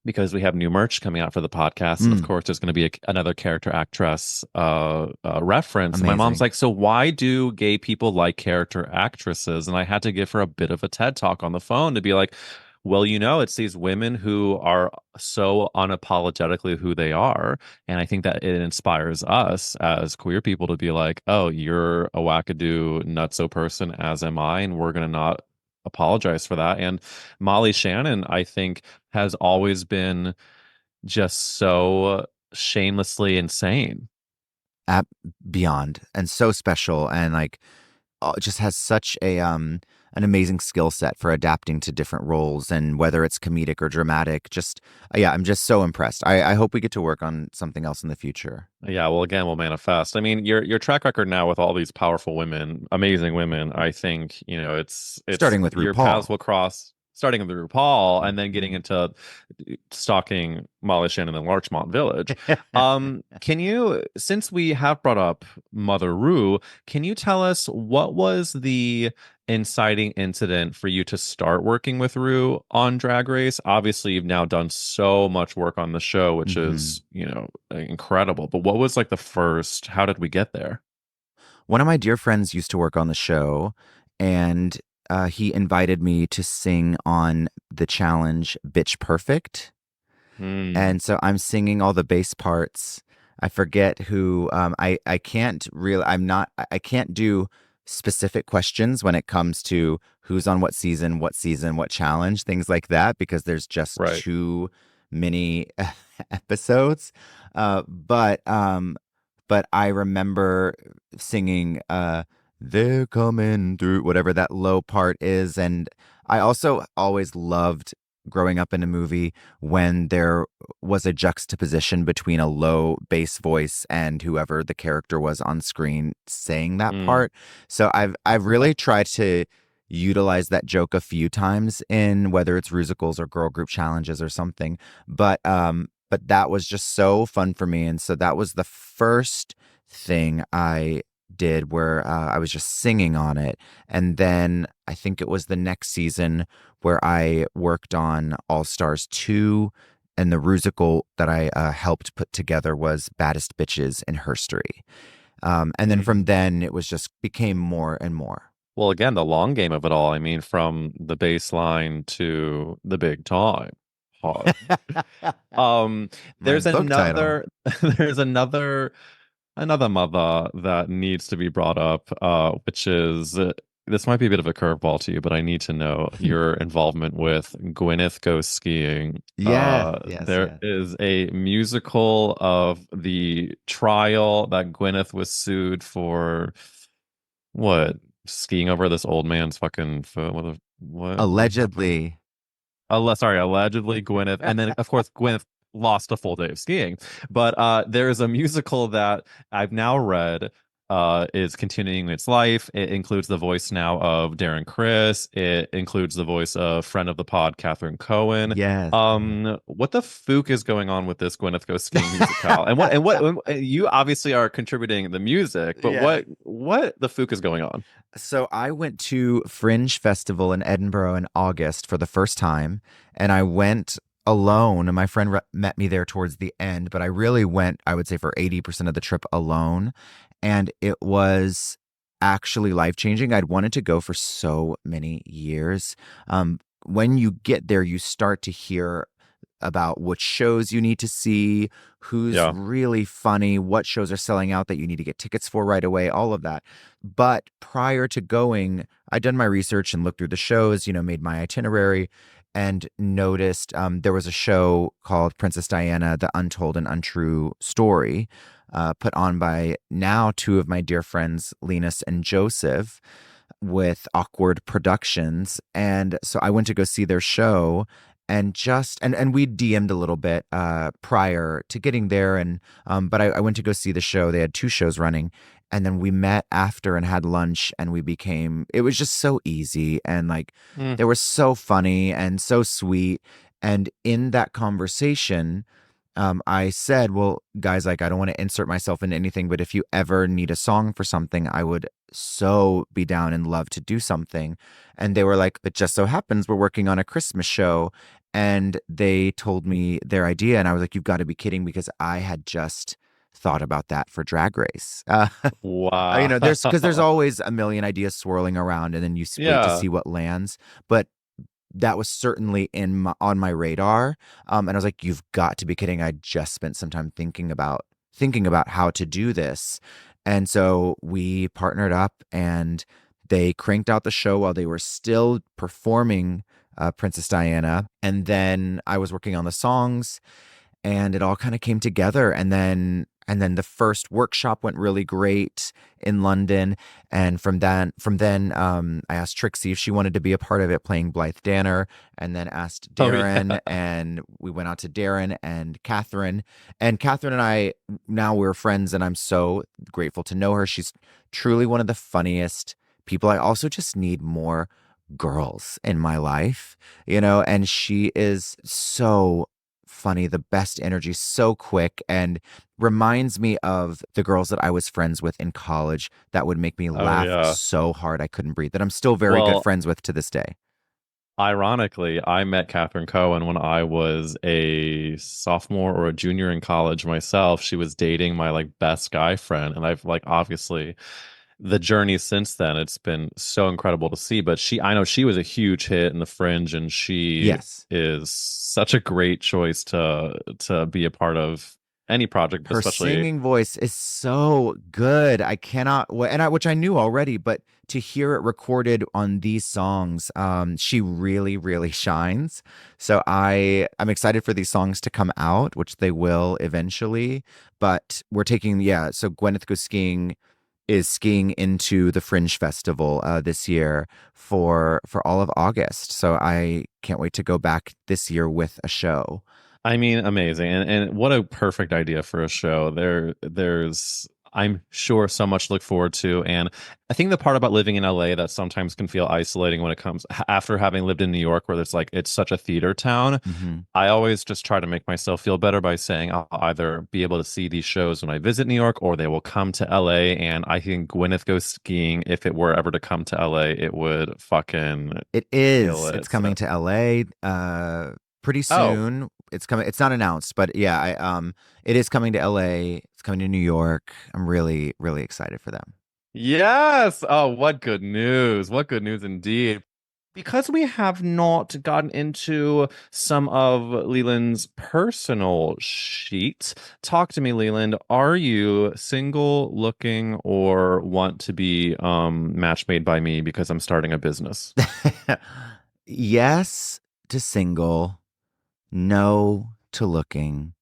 A: because we have new merch coming out for the podcast, and of
B: Mm,
A: course there's going to be another character actress reference, and my mom's
B: amazing.
A: like, so why do gay people like character actresses? And I had to give her a bit of a TED talk on the phone to be like, well, it's these women who are so unapologetically who they are, and I think that it inspires us as queer people to be like, oh, you're a wackadoo nutso person, as am I, and we're going to not apologize for that. And Molly Shannon, I think, has always been just so shamelessly insane.
B: At Beyond, and so special, and like just has such a an amazing skill set for adapting to different roles, and whether it's comedic or dramatic. Just yeah, I'm just so impressed. I hope we get to work on something else in the future.
A: Yeah, well, again, we'll manifest. I mean, your track record now with all these powerful women, amazing women. I think it's
B: Starting with
A: your paths
B: RuPaul.
A: will cross. Starting with RuPaul and then getting
B: Mhm.
A: into stalking Molly Shannon in Larchmont Village. Can you, since we have brought up Mother Rue, can you tell us what was the inciting incident for you to start working with Rue on Drag Race? Obviously, you've now done so much work on the show, which
B: Mhm.
A: is, incredible. But what was like the first, how did we get there?
B: One of my dear friends used to work on the show, and he invited me to sing on the challenge Bitch Perfect.
A: Mm,
B: And so I'm singing all the bass parts. I forget who I can't really I can't do specific questions when it comes to who's on what season, what challenge, things like that, because there's just
A: right.
B: too many episodes. But I remember singing they're coming through, whatever that low part is. And I also always loved growing up in a movie when there was a juxtaposition between a low bass voice and whoever the character was on screen saying that
A: Mm.
B: part. So I've really tried to utilize that joke a few times in whether it's musicals or girl group challenges or something. But that was just so fun for me. And so that was the first thing I did where I was just singing on it. And then I think it was the next season where I worked on All Stars 2. And the Rusical that I helped put together was Baddest Bitches in Herstory. And then from
A: Mm.
B: then, it was just became more and more.
A: Well, again, the long game of it all. I mean, from the baseline to the big time. Hard. Um,
B: My
A: there's
B: book title.
A: another there's another mother that needs to be brought up, which is this might be a bit of a curveball to you, but I need to know your involvement with Gwyneth Goes Skiing.
B: Yeah, yes,
A: There
B: yeah.
A: is a musical of the trial that Gwyneth was sued for what? Skiing over this old man's fucking foot. What happened?
B: Allegedly.
A: Sorry, allegedly Gwyneth, and then of course Gwyneth lost a full day of skiing. But there is a musical that I've now read is continuing its life. It includes the voice now of Darren Criss. It includes the voice of friend of the pod, Catherine Cohen.
B: Yes.
A: What the fook is going on with this Gwyneth Go Skiing musical? And what you obviously are contributing the music, but
B: Yeah.
A: what the fook is going on?
B: So I went to Fringe Festival in Edinburgh in August for the first time, and I went alone. And my friend met me there towards the end, but I really went, I would say, for 80% of the trip alone. And it was actually life changing. I'd wanted to go for so many years. When you get there, you start to hear about which shows you need to see, who's
A: Yeah.
B: really funny, what shows are selling out that you need to get tickets for right away, all of that. But prior to going, I'd done my research and looked through the shows, made my itinerary and noticed there was a show called Princess Diana, The Untold and Untrue Story, put on by now two of my dear friends, Linus and Joseph, with Awkward Productions. And so I went to go see their show and we DM'd a little bit prior to getting there. And but I went to go see the show. They had two shows running. And then we met after and had lunch, and it was just so easy. And like,
A: Mm.
B: they were so funny and so sweet. And in that conversation, I said, well, guys, like, I don't want to insert myself into anything, but if you ever need a song for something, I would so be down and love to do something. And they were like, it just so happens we're working on a Christmas show. And they told me their idea. And I was like, you've got to be kidding, because I had just thought about that for Drag Race.
A: Wow.
B: There's always a million ideas swirling around, and then you wait to
A: Yeah.
B: see what lands. But that was certainly on my radar. And I was like, you've got to be kidding. I just spent some time thinking about how to do this. And so we partnered up, and they cranked out the show while they were still performing Princess Diana. And then I was working on the songs, and it all kind of came together. And then the first workshop went really great in London. And from then I asked Trixie if she wanted to be a part of it, playing Blythe Danner, and then asked
A: Oh yeah.
B: Darren, and we went out to Darren and Catherine. And Catherine and I, now we're friends, and I'm so grateful to know her. She's truly one of the funniest people. I also just need more girls in my life, and she is so funny, the best energy, so quick, and reminds me of the girls that I was friends with in college that would make me
A: Oh
B: laugh
A: yeah.
B: so hard I couldn't breathe, that I'm still very good
A: Well,
B: friends with to this day.
A: ironically, I met Catherine Cohen when I was a sophomore or a junior in college myself. She was dating my like best guy friend, and I've like obviously the journey since then, it's been so incredible to see. But I know she was a huge hit in the Fringe, and she
B: Yes.
A: is such a great choice to be a part of any project,
B: Her
A: especially.
B: singing voice is so good. I cannot, which I knew already, but to hear it recorded on these songs, she really, really shines. So I'm excited for these songs to come out, which they will eventually. But we're taking, yeah. So Gwyneth Goes Skiing is skiing into the Fringe Festival this year for all of August. So I can't wait to go back this year with a show.
A: I mean, amazing. And what a perfect idea for a show. There's I'm sure so much to look forward to. And I think the part about living in LA that sometimes can feel isolating when it comes after having lived in New York, where it's such a theater town.
B: Hmm.
A: I always just try to make myself feel better by saying I'll either be able to see these shows when I visit New York, or they will come to LA. And I think Gwyneth Goes Skiing, if it were ever to come to LA, it would fucking
B: It
A: kill
B: is. It's
A: it.
B: coming
A: So,
B: to LA pretty
A: oh,
B: soon. It's coming. It's not announced, but yeah, it is coming to LA. It's coming to New York. I'm really, really excited for them.
A: yes. Oh, what good news. What good news indeed. Because we have not gotten into some of Leland's personal sheets, talk to me, Leland. Are you single, looking, or want to be match made by me because I'm starting a business?
B: Yes to single, no to looking,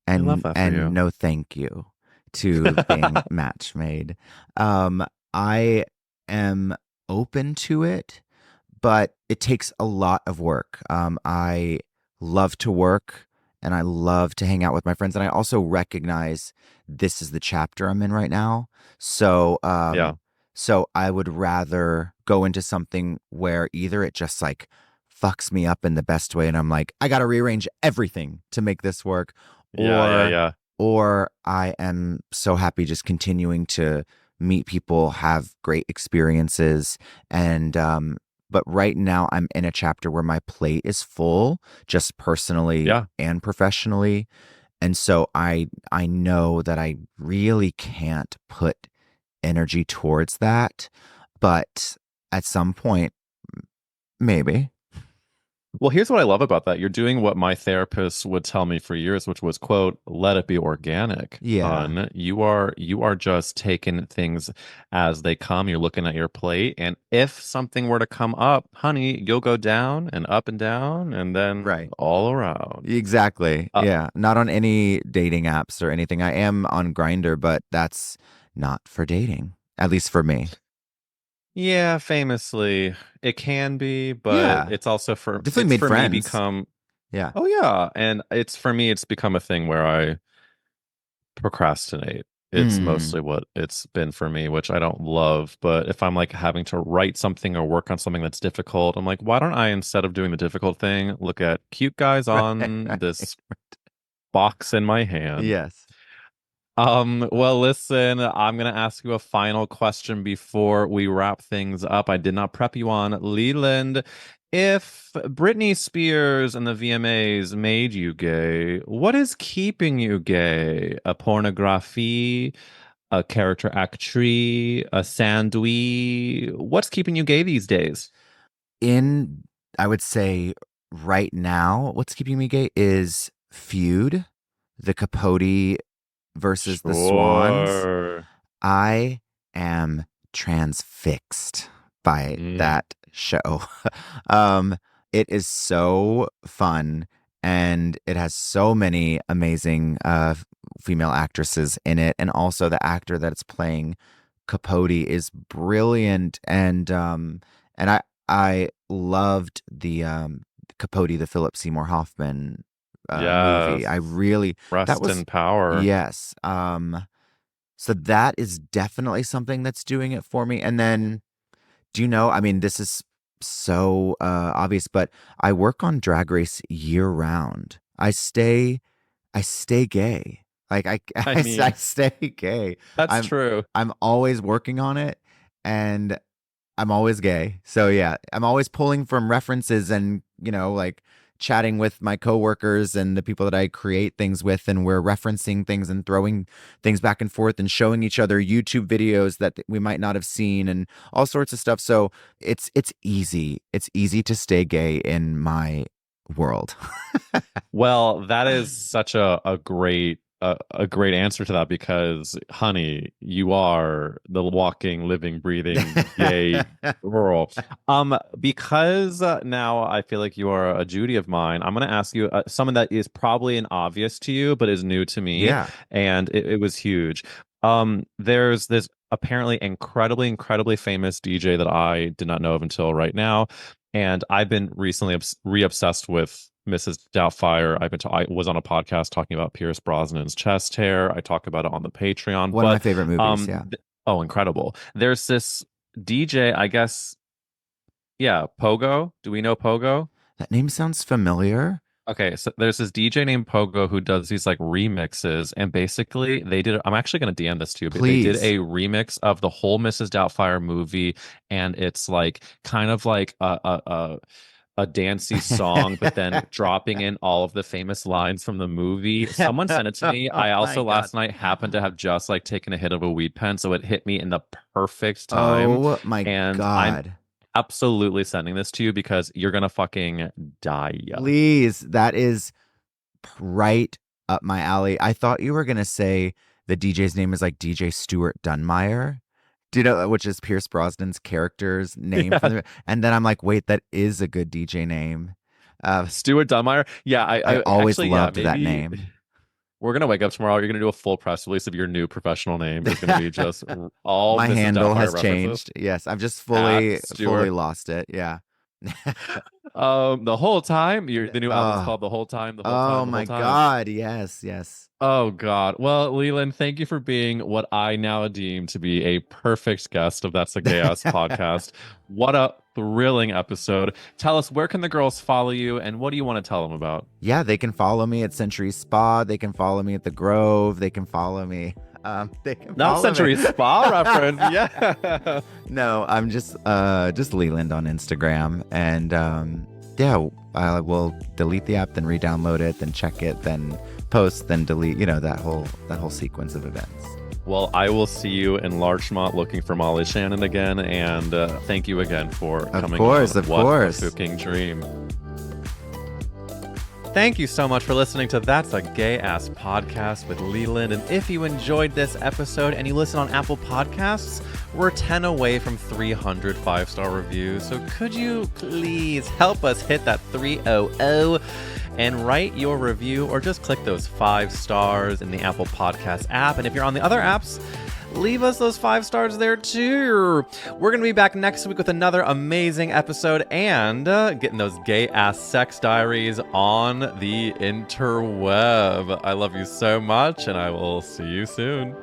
A: I love
B: and
A: that for you.
B: no thank you to being match made. Um, I am open to it, but it takes a lot of work. I love to work and I love to hang out with my friends, and I also recognize this is the chapter I'm in right now. So,
A: Yeah.
B: so I would rather go into something where either it just like fucks me up in the best way, and I'm like, I got to rearrange everything to make this work,
A: Yeah, yeah,
B: or
A: yeah.
B: I am so happy just continuing to meet people, have great experiences, and but right now I'm in a chapter where my plate is full, just personally
A: Yeah.
B: and professionally. And so I know that I really can't put energy towards that, but at some point maybe.
A: Well, here's what I love about that. You're doing what my therapist would tell me for years, which was, quote, let it be organic,
B: Yeah.
A: hun. You are just taking things as they come. You're looking at your plate. And if something were to come up, honey, you'll go down and down and then
B: Right.
A: all around.
B: Exactly.
A: Uh,
B: Yeah. Not on any dating apps or anything. I am on Grinder, but that's not for dating, at least for me.
A: yeah, famously, it can be, but
B: Yeah. Definitely
A: it's
B: made
A: for me
B: friends.
A: become,
B: Yeah.
A: oh yeah. And it's for me, it's become a thing where I procrastinate. It's
B: Mm.
A: mostly what it's been for me, which I don't love. But if I'm like having to write something or work on something that's difficult, I'm like, why don't I, instead of doing the difficult thing, look at cute guys on
B: Right.
A: this box in my hand?
B: Yes.
A: Well, listen, I'm gonna ask you a final question before we wrap things up. I did not prep you on Leland. If Britney Spears and the VMAs made you gay, what is keeping you gay? A pornography, a character actress, a sandwich? What's keeping you gay these days?
B: In I would say right now, what's keeping me gay is Feud, the Capote versus the Swans.
A: Sure.
B: I am transfixed by
A: Mm,
B: that show. um, it is so fun, and it has so many amazing female actresses in it, and also the actor that's playing Capote is brilliant, and I loved the Capote, the Philip Seymour Hoffman movie. I
A: yes.
B: really that
A: Rest
B: was
A: in power.
B: yes. So that is definitely something that's doing it for me. And then, do you know, I mean, this is so obvious, but I work on Drag Race year round. I stay gay. Like
A: I
B: I
A: mean,
B: stay gay.
A: that's
B: I'm,
A: true.
B: I'm always working on it, and I'm always gay. So yeah, I'm always pulling from references and, like chatting with my coworkers and the people that I create things with, and we're referencing things and throwing things back and forth and showing each other YouTube videos that we might not have seen and all sorts of stuff. So it's easy. It's easy to stay gay in my world.
A: Well, that is such a great answer to that because, honey, you are the walking, living, breathing gay girl. Because now I feel like you are a Judy of mine. I'm going to ask you something that is probably an obvious to you, but is new to me,
B: Yeah.
A: and it was huge. There's this apparently incredibly famous DJ that I did not know of until right now, and I've been recently re-obsessed with Mrs. Doubtfire. I was on a podcast talking about Pierce Brosnan's chest hair. I talk about it on the Patreon.
B: One of my favorite movies. Yeah.
A: Oh, incredible! There's this DJ, I guess. Yeah, Pogo. Do we know Pogo?
B: That name sounds familiar.
A: Okay, so there's this DJ named Pogo who does these like remixes, and basically they did. I'm actually going to DM this to you, but they did
B: Please.
A: a remix of the whole Mrs. Doubtfire movie, and it's like kind of like a dancey song, but then dropping in all of the famous lines from the movie. Someone sent it to me.
B: Oh
A: I
B: my
A: also
B: God.
A: last night happened to have just like taken a hit of a weed pen, so it hit me in the perfect time.
B: Oh my
A: And I'm
B: God.
A: absolutely sending this to you because you're gonna fucking die.
B: Please. That is right up my alley. I thought you were going to say the DJ's name is like DJ Stuart Dunmire. Do you know, which is Pierce Brosnan's character's name?
A: Yeah.
B: And then I'm like, wait, that is a good DJ name.
A: Stuart Dunmire. Yeah,
B: I always
A: actually,
B: loved
A: yeah,
B: that
A: maybe
B: name.
A: we're gonna wake up tomorrow. You're gonna do a full press release of your new professional name. It's gonna be just all
B: My
A: Mrs.
B: handle
A: Doubtfire
B: has
A: references.
B: changed. Yes, I've just
A: At
B: fully
A: Stuart.
B: lost it. Yeah.
A: The whole time. The new album's
B: Oh,
A: called The Whole Time. The Whole
B: oh
A: Time. The Whole
B: my
A: Time.
B: God. Yes, yes.
A: Oh God. Well, Leland, thank you for being what I now deem to be a perfect guest of That's a Gay Ass podcast. What a thrilling episode. Tell us, where can the girls follow you and what do you want to tell them about?
B: Yeah, they can follow me at Century Spa. They can follow me at the Grove. They can follow me. They can
A: Not
B: follow
A: Century
B: me.
A: Spa reference. Yeah.
B: No, I'm just Leland on Instagram, and yeah, I will delete the app, then re-download it, then check it, then post, then delete. You know, that whole sequence of events.
A: Well, I will see you in Larchmont looking for Molly Shannon again, and thank you again for coming.
B: Of course,
A: on.
B: of
A: What
B: course.
A: a fucking dream. Thank you so much for listening to That's a Gay Ass podcast with Leland. And if you enjoyed this episode and you listen on Apple Podcasts, we're 10 away from 300 5-star reviews. So could you please help us hit that 300 and write your review, or just click those 5 stars in the Apple Podcast app. And if you're on the other apps, leave us those 5 stars there too. We're going to be back next week with another amazing episode and getting those gay ass sex diaries on the interweb. I love you so much, and I will see you soon.